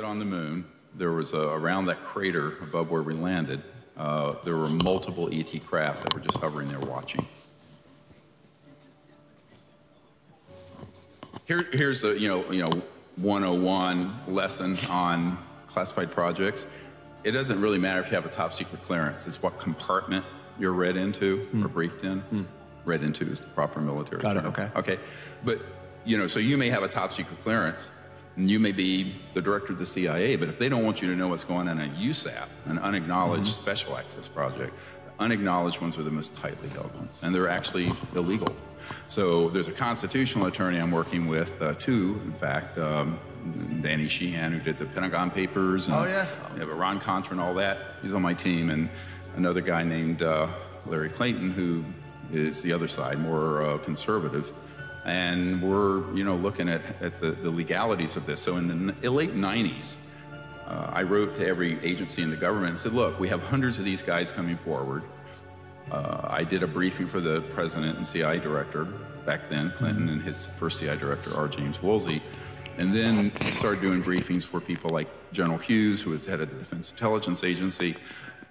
On the moon, there was around that crater above where we landed, there were multiple ET craft that were just hovering there watching. Here's a 101 lesson on classified projects. It doesn't really matter if you have a top secret clearance. It's what compartment you're read into or briefed in. Read into is the proper military term. Got it, okay. Okay, but so you may have a top secret clearance, and you may be the director of the CIA, but if they don't want you to know what's going on in a USAP, an unacknowledged special access project, the unacknowledged ones are the most tightly held ones, and they're actually illegal. So there's a constitutional attorney I'm working with, two, in fact, Danny Sheehan, who did the Pentagon Papers, and Iran Contra and all that. He's on my team, and another guy named Larry Clayton, who is the other side, more conservative. And we're, looking at the legalities of this. So in the late 90s, I wrote to every agency in the government and said, look, we have hundreds of these guys coming forward. I did a briefing for the president and CIA director back then, Clinton, and his first CIA director, R. James Woolsey. And then started doing briefings for people like General Hughes, who was the head of the Defense Intelligence Agency,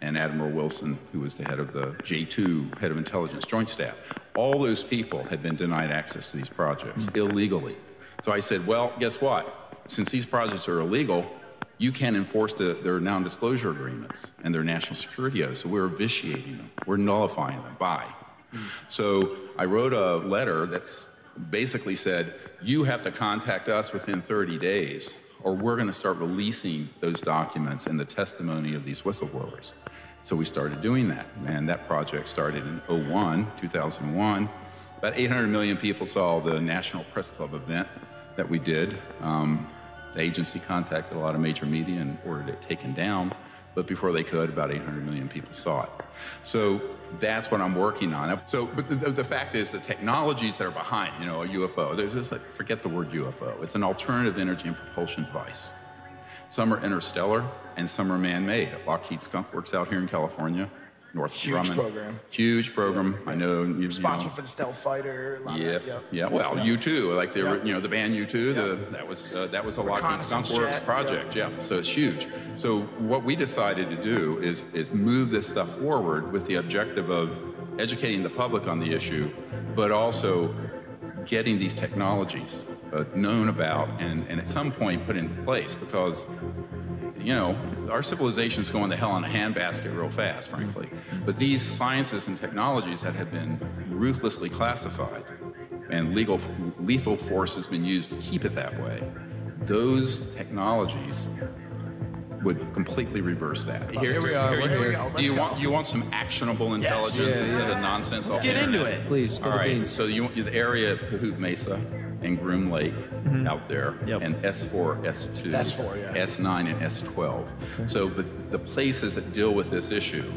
and Admiral Wilson, who was the head of the J2, head of Intelligence Joint Staff. All those people had been denied access to these projects illegally. So I said, well, guess what? Since these projects are illegal, you can't enforce their non-disclosure agreements and their national security oaths. So we're vitiating them. We're nullifying them. Bye. So I wrote a letter that's basically said, you have to contact us within 30 days, or we're going to start releasing those documents and the testimony of these whistleblowers. So we started doing that, and that project started in 2001. About 800 million people saw the National Press Club event that we did. The agency contacted a lot of major media and ordered it taken down, but before they could, about 800 million people saw it. So that's what I'm working on. So, but the fact is, the technologies that are behind, a UFO, there's this, forget the word UFO. It's an alternative energy and propulsion device. Some are interstellar, and some are man-made. Lockheed Skunk Works out here in California, north of Drummond. Huge program. Huge program. I know. Responsible for the stealth fighter. Yeah. Well, U2, like the band U2. That was a Lockheed Skunk Works project. Yeah. So it's huge. So what we decided to do is move this stuff forward with the objective of educating the public on the issue, but also getting these technologies known about and at some point put into place, because our civilization's going to hell in a handbasket real fast, frankly. But these sciences and technologies that have been ruthlessly classified and lethal force has been used to keep it that way, those technologies would completely reverse that. Here we go. Do you want some actionable intelligence instead of nonsense? Let's get into it. Please. All right. So the area of Hoot Mesa and Groom Lake out there, and S4, S2, S9, and S12. So the places that deal with this issue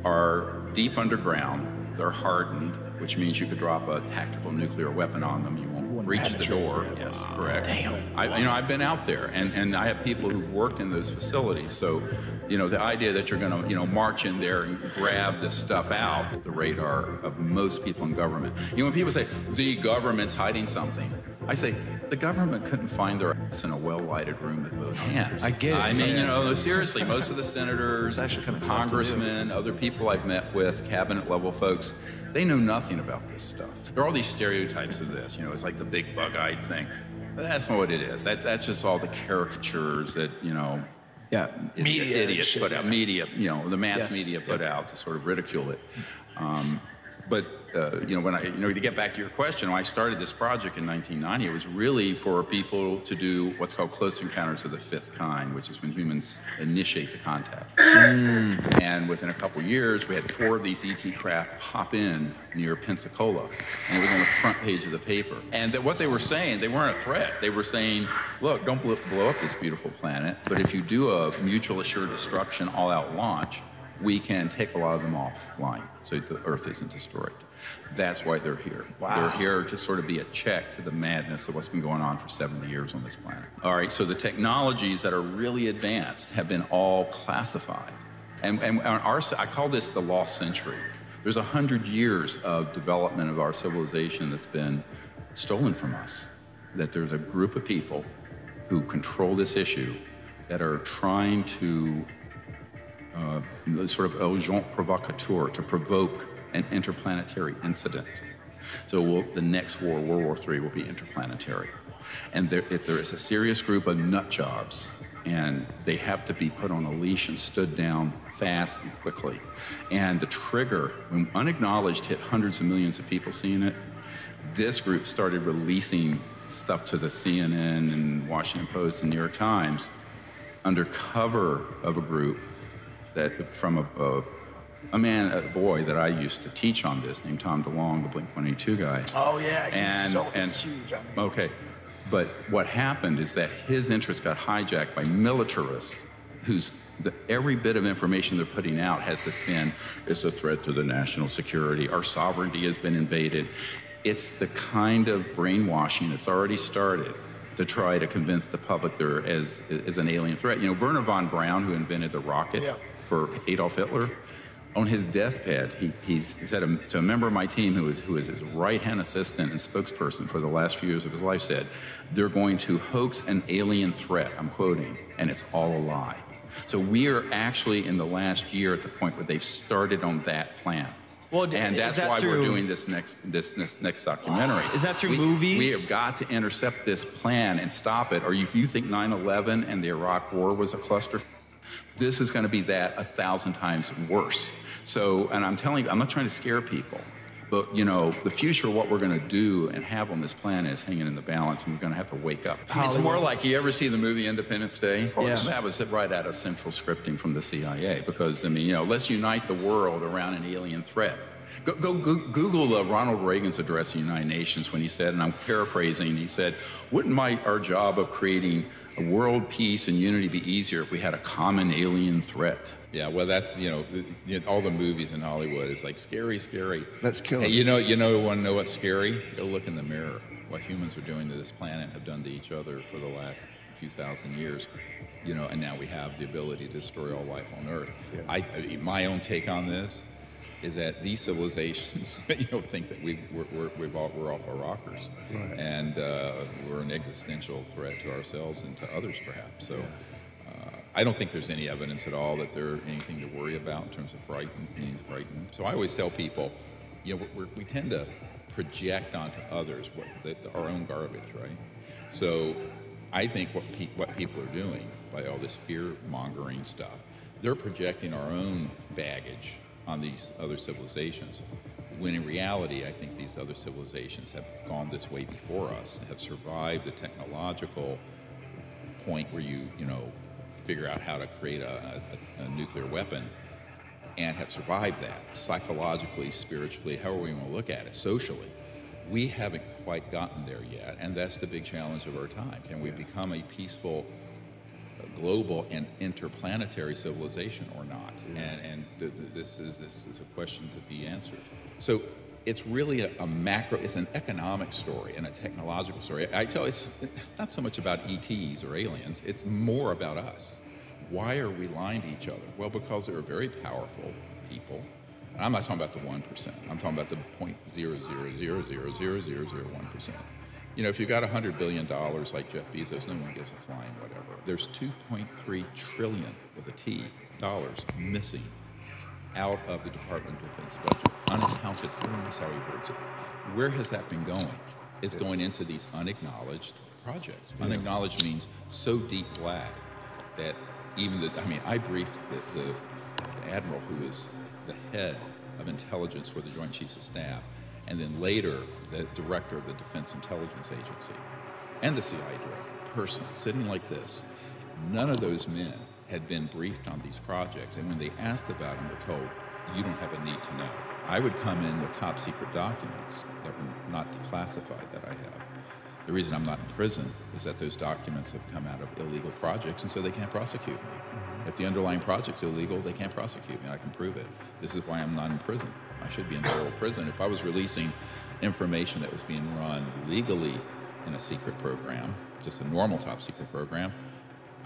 are deep underground. They're hardened, which means you could drop a tactical nuclear weapon on them. You won't reach the door. Yes, correct. Damn. I've been out there, and I have people who've worked in those facilities. So, the idea that you're going to, march in there and grab this stuff out, the radar of most people in government. When people say the government's hiding something, I say the government couldn't find their ass in a well-lighted room with both hands. I get it. I mean, seriously, most of the senators, congressmen, other people I've met with, cabinet-level folks, they know nothing about this stuff. There are all these stereotypes of this. It's like the big bug-eyed thing. But that's not what it is. That's just all the caricatures that, media idiots put out. Media, the mass media put out to sort of ridicule it. But to get back to your question, when I started this project in 1990, it was really for people to do what's called close encounters of the fifth kind, which is when humans initiate the contact. And within a couple years, we had 4 of these ET craft pop in near Pensacola, and it was on the front page of the paper. And what they were saying, they weren't a threat. They were saying, look, don't blow up this beautiful planet, but if you do a mutual assured destruction all-out launch, we can take a lot of them offline so the Earth isn't destroyed. That's why they're here. Wow. They're here to sort of be a check to the madness of what's been going on for 70 years on this planet. All right, so the technologies that are really advanced have been all classified. And I call this the lost century. There's 100 years of development of our civilization that's been stolen from us. That there's a group of people who control this issue, that are trying to sort of agent provocateur, to provoke an interplanetary incident. So the next war, World War III, will be interplanetary. And there is a serious group of nut jobs, and they have to be put on a leash and stood down fast and quickly. And the trigger, when unacknowledged hit hundreds of millions of people seeing it, this group started releasing stuff to the CNN and Washington Post and New York Times under cover of a group that from a boy that I used to teach on this named Tom DeLong, the Blink-182 guy. Oh yeah, he's huge on it. Okay, but what happened is that his interest got hijacked by militarists whose every bit of information they're putting out has to spin, it's a threat to the national security, our sovereignty has been invaded. It's the kind of brainwashing that's already started to try to convince the public there is an alien threat. You know, Werner von Braun, who invented the rocket for Adolf Hitler, on his deathbed, he said to a member of my team who was his right-hand assistant and spokesperson for the last few years of his life, said, they're going to hoax an alien threat, I'm quoting, and it's all a lie. So we are actually in the last year at the point where they've started on that plan. Well, and that's why we're doing this next documentary. Is that through movies? We have got to intercept this plan and stop it. Or if you think 9/11 and the Iraq War was a cluster, this is going to be that 1,000 times worse. So, and I'm telling you, I'm not trying to scare people, but you know, the future of what we're going to do and have on this planet is hanging in the balance, and we're going to have to wake up. It's more like, you ever see the movie Independence Day? Yeah. That was right out of central scripting from the CIA, because I mean, you know, let's unite the world around an alien threat. Go Google Ronald Reagan's address to the United Nations when he said, and I'm paraphrasing, he said, wouldn't our job of creating a world peace and unity be easier if we had a common alien threat? Yeah, well, that's, you know, all the movies in Hollywood is like scary, scary. That's killing. Hey, you want to know what's scary? Go look in the mirror. What humans are doing to this planet, have done to each other for the last few thousand years, you know, and now we have the ability to destroy all life on Earth. Yeah. My own take on this is that these civilizations, you know, think that we're off our rockers, right. And we're an existential threat to ourselves and to others, perhaps. So. I don't think there's any evidence at all that there's anything to worry about in terms of being frightened. So I always tell people, you know, we tend to project onto others our own garbage, right? So I think what people are doing by all this fear-mongering stuff, they're projecting our own baggage on these other civilizations, when in reality, I think these other civilizations have gone this way before us, have survived the technological point where you know, figure out how to create a nuclear weapon, and have survived that psychologically, spiritually, however we want to look at it, socially. We haven't quite gotten there yet, and that's the big challenge of our time. Can we become a peaceful, global, and interplanetary civilization or not? And this is a question to be answered. So it's really a macro, it's an economic story and a technological story. I tell it's not so much about ETs or aliens, it's more about us. Why are we lying to each other? Well, because there are very powerful people. And I'm not talking about the 1%, I'm talking about the 0.000000001%. You know, if you got $100 billion like Jeff Bezos, no one gives a flying whatever. There's 2.3 trillion with a T dollars missing out of the Department of Defense budget, unaccounted for. Sorry, words. Where has that been going? It's going into these unacknowledged projects. Unacknowledged means so deep black that even I briefed the admiral who is the head of intelligence for the Joint Chiefs of Staff, and then later the director of the Defense Intelligence Agency, and the CIA director, personally, sitting like this. None of those men had been briefed on these projects, and when they asked about them, were told, you don't have a need to know. I would come in with top secret documents that were not declassified that I have. The reason I'm not in prison is that those documents have come out of illegal projects, and so they can't prosecute me. If the underlying project's illegal, they can't prosecute me. I can prove it. This is why I'm not in prison. I should be in federal prison. If I was releasing information that was being run legally in a secret program, just a normal top secret program,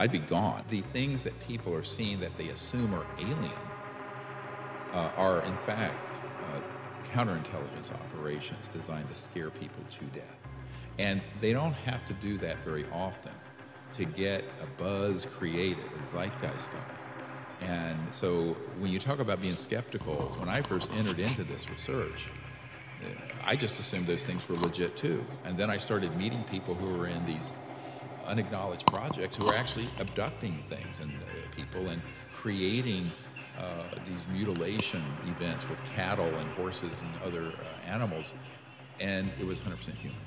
I'd be gone. The things that people are seeing that they assume are alien are in fact counterintelligence operations designed to scare people to death. And they don't have to do that very often. to get a buzz created, a zeitgeist going. And so when you talk about being skeptical, when I first entered into this research, I just assumed those things were legit too. And then I started meeting people who were in these unacknowledged projects who are actually abducting things and people and creating these mutilation events with cattle and horses and other animals, and it was 100% human.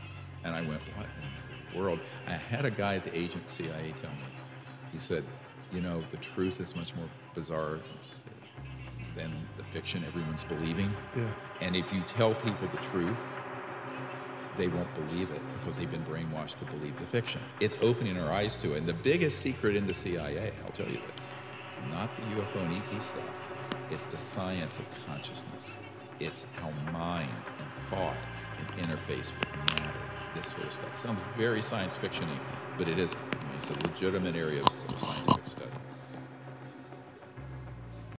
And I went, what in the world? I had a guy at the agent CIA tell me, he said, you know, the truth is much more bizarre than the fiction everyone's believing. Yeah. And if you tell people the truth, they won't believe it because they've been brainwashed to believe the fiction. It's opening our eyes to it. And the biggest secret in the CIA, I'll tell you this, it's not the UFO and ET stuff. It's the science of consciousness. It's how mind and thought can interface with matter, this sort of stuff. Sounds very science fiction-y, but it isn't. I mean, it's a legitimate area of scientific study.